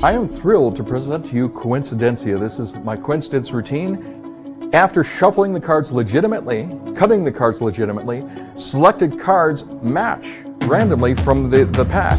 I am thrilled to present to you Coincidencia. This is my coincidence routine. After shuffling the cards legitimately, cutting the cards legitimately, selected cards match randomly from the pack.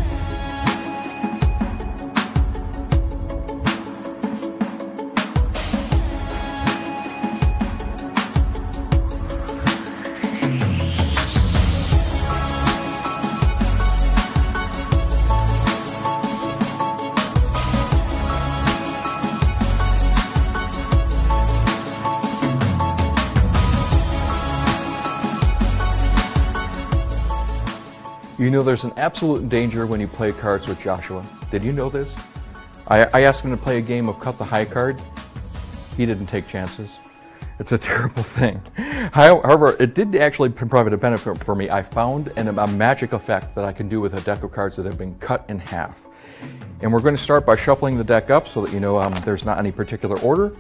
You know there's an absolute danger when you play cards with Joshua. Did you know this? I asked him to play a game of cut the high card. He didn't take chances. It's a terrible thing. However, it did actually provide a benefit for me. I found a magic effect that I can do with a deck of cards that have been cut in half. And we're going to start by shuffling the deck up so that you know there's not any particular order.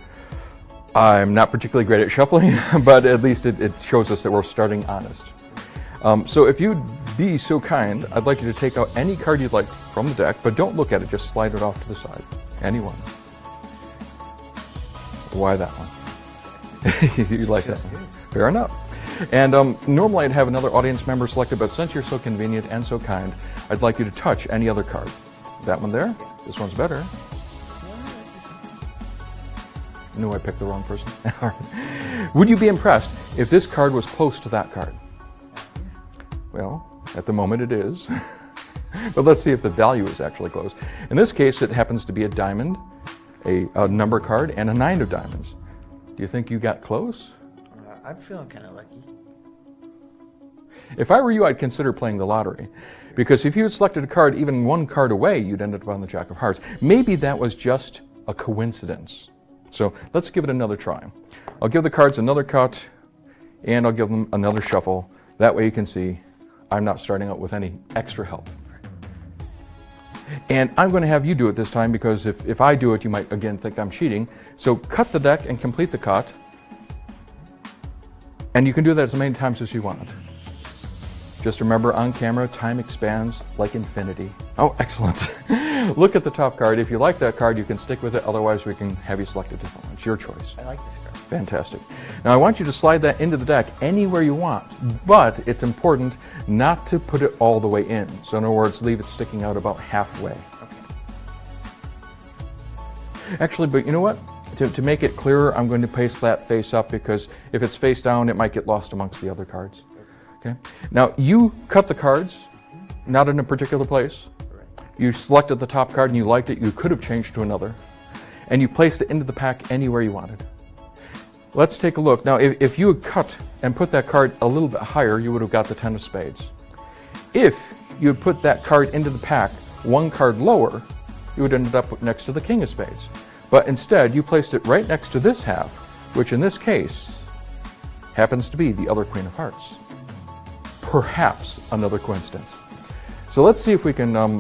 I'm not particularly great at shuffling, but at least it shows us that we're starting honest. So if you'd be so kind, I'd like you to take out any card you'd like from the deck, but don't look at it, just slide it off to the side. Any one. Why that one? You like that one? Fair enough. And normally I'd have another audience member selected, but since you're so convenient and so kind, I'd like you to touch any other card. That one there? This one's better. No, I picked the wrong person. All right. Would you be impressed if this card was close to that card? Well, at the moment it is, but let's see if the value is actually close. In this case, it happens to be a diamond, a number card, and a 9 of diamonds. Do you think you got close? I'm feeling kind of lucky. If I were you, I'd consider playing the lottery, because if you had selected a card even one card away, you'd end up on the Jack of Hearts. Maybe that was just a coincidence. So let's give it another try. I'll give the cards another cut, and I'll give them another shuffle. That way you can see I'm not starting out with any extra help. And I'm going to have you do it this time because if I do it, you might again think I'm cheating. So cut the deck and complete the cut. And you can do that as many times as you want. Just remember, on camera, time expands like infinity. Oh, excellent. Look at the top card. If you like that card, you can stick with it. Otherwise, we can have you select a different one. It's your choice. I like this card. Fantastic. Now I want you to slide that into the deck anywhere you want, but it's important not to put it all the way in. So in other words, leave it sticking out about halfway. Okay. Actually, but you know what? To make it clearer, I'm going to paste that face up because if it's face down, it might get lost amongst the other cards. Okay. Now you cut the cards, not in a particular place. You selected the top card and you liked it. You could have changed to another, and you placed it into the pack anywhere you wanted. Let's take a look. Now, if you had cut and put that card a little bit higher, you would have got the 10 of spades. If you had put that card into the pack one card lower, you would end up next to the king of spades. But instead, you placed it right next to this half, which in this case happens to be the other queen of hearts. Perhaps another coincidence. So let's see if we can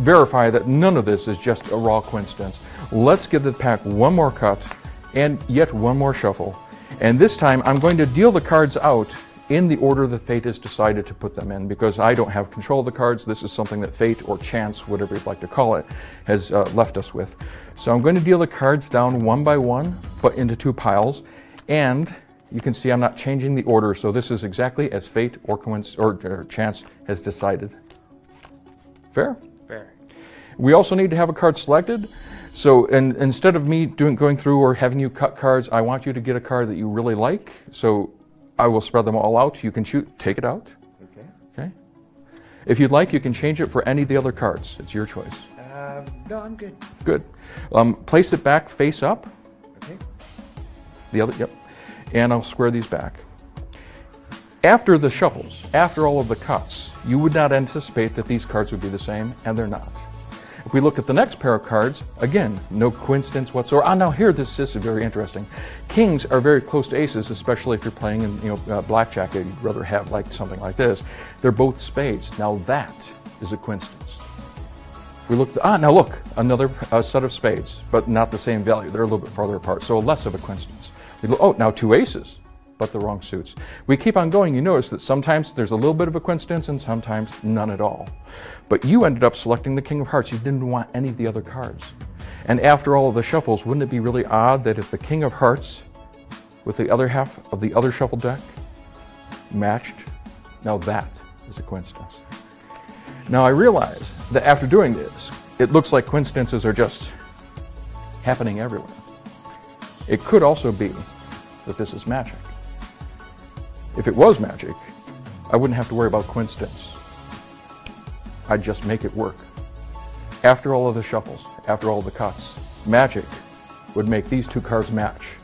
verify that none of this is just a raw coincidence. Let's give the pack one more cut and yet one more shuffle. And this time I'm going to deal the cards out in the order that fate has decided to put them in, because I don't have control of the cards. This is something that fate or chance, whatever you'd like to call it, has left us with. So I'm going to deal the cards down one by one, but into two piles. And you can see I'm not changing the order, so this is exactly as fate or chance has decided. Fair? Fair. We also need to have a card selected. So instead of me going through or having you cut cards, I want you to get a card that you really like. So I will spread them all out. You can take it out. Okay. Okay. If you'd like, you can change it for any of the other cards. It's your choice. No, I'm good. Good. Place it back face up. Okay. The other, yep. And I'll square these back. After the shuffles, after all of the cuts, you would not anticipate that these cards would be the same, and they're not. If we look at the next pair of cards, again, no coincidence whatsoever. Ah, now here, this is very interesting. Kings are very close to aces, especially if you're playing in blackjack. You'd rather have like something like this. They're both spades. Now that is a coincidence. We look. Now look, another set of spades, but not the same value. They're a little bit farther apart, so less of a coincidence. We look, oh, now two aces, but the wrong suits. We keep on going. You notice that sometimes there's a little bit of a coincidence, and sometimes none at all. But you ended up selecting the King of Hearts. You didn't want any of the other cards. And after all of the shuffles, wouldn't it be really odd that if the King of Hearts with the other half of the other shuffle deck matched? Now that is a coincidence. Now I realize that after doing this, it looks like coincidences are just happening everywhere. It could also be that this is magic. If it was magic, I wouldn't have to worry about coincidence. I'd just make it work. After all of the shuffles, after all the cuts, magic would make these two cards match.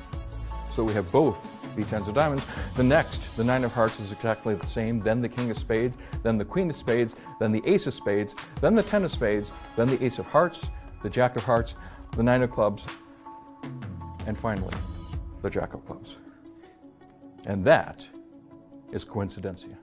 So we have both B10s of diamonds. The next, the 9 of hearts, is exactly the same, then the King of spades, then the Queen of spades, then the Ace of spades, then the 10 of spades, then the Ace of hearts, the Jack of hearts, the 9 of clubs, and finally, the Jack of clubs. And that is Coincidencia.